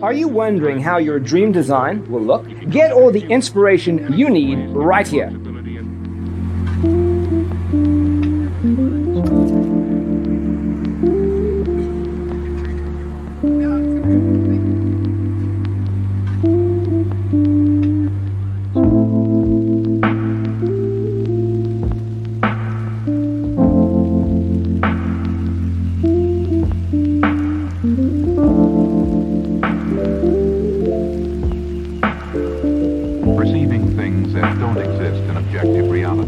Are you wondering how your dream design will look? Get all the inspiration you need right here. Perceiving things that don't exist in objective reality.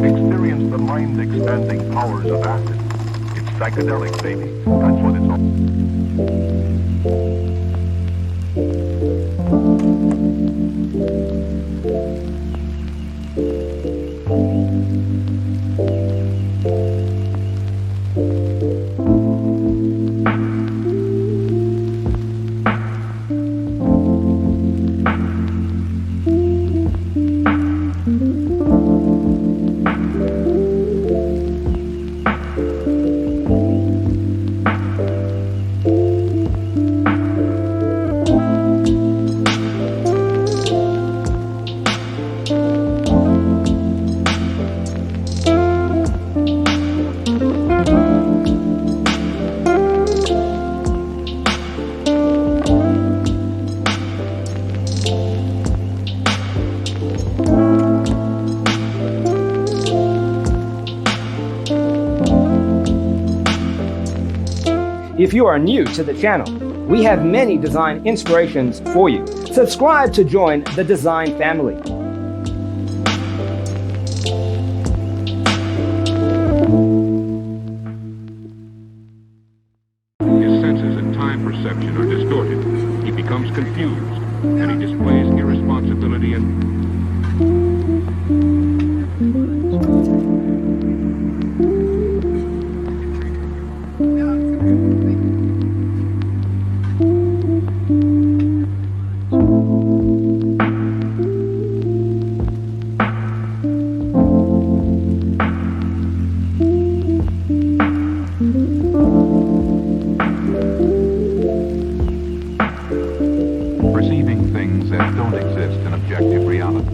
Experience the mind-expanding powers of acid. It's psychedelic, baby. That's what it's all. If you are new to the channel, we have many design inspirations for you. Subscribe to join the design family. His senses and time perception are distorted. He becomes confused, and he displays irresponsibility and... perceiving things that don't exist in objective reality.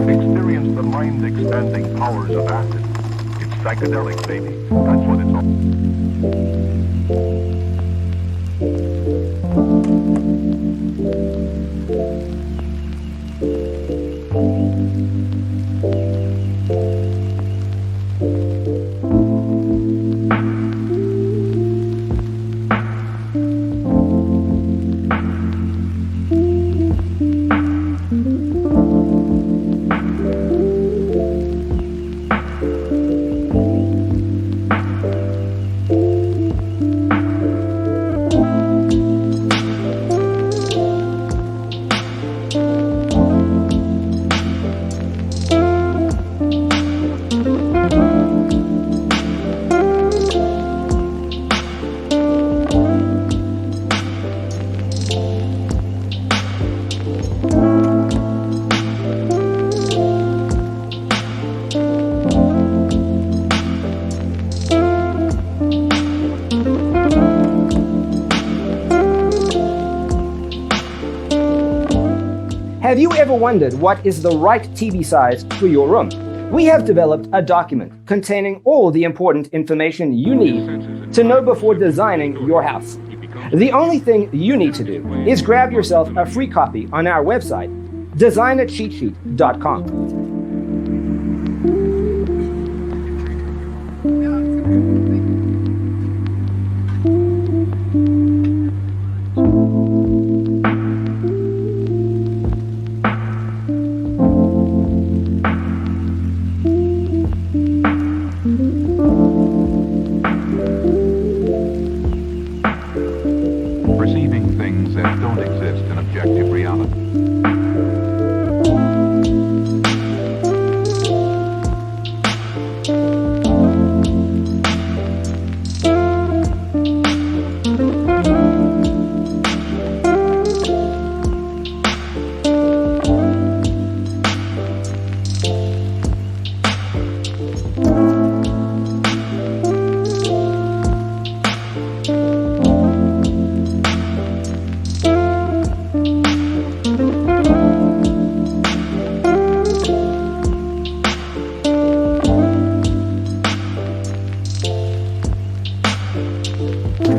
Experience the mind-expanding powers of acid. It's psychedelic, baby. That's what it's all. Have you ever wondered what is the right TV size for your room? We have developed a document containing all the important information you need to know before designing your house. The only thing you need to do is grab yourself a free copy on our website, designercheatsheet.com. Perceiving things that don't exist in objective reality.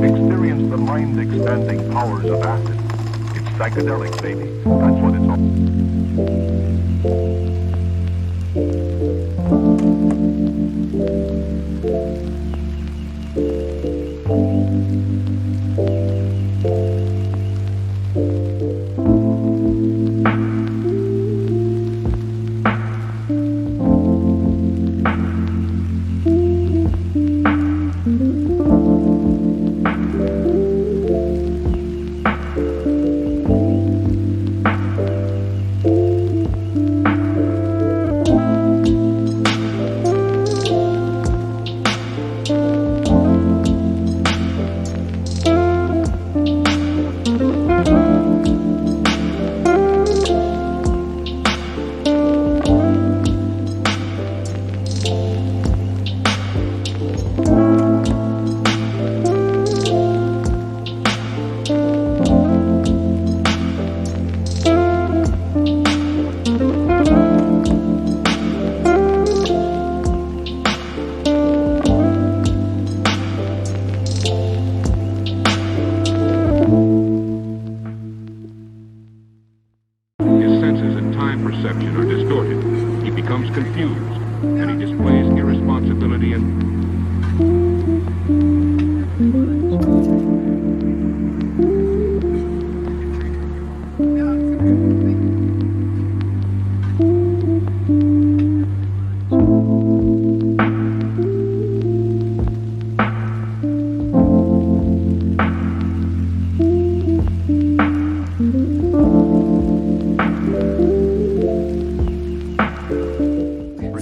Experience the mind-expanding powers of acid. It's psychedelic, baby. That's what it's perception are distorted. He becomes confused, and he displays irresponsibility and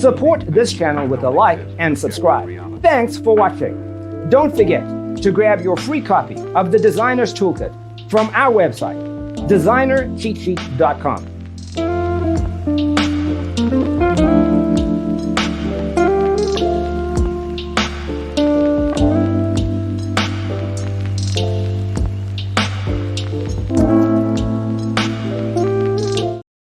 Support this channel with a like and subscribe. Thanks for watching. Don't forget to grab your free copy of the Designer's Toolkit from our website, designercheatsheet.com.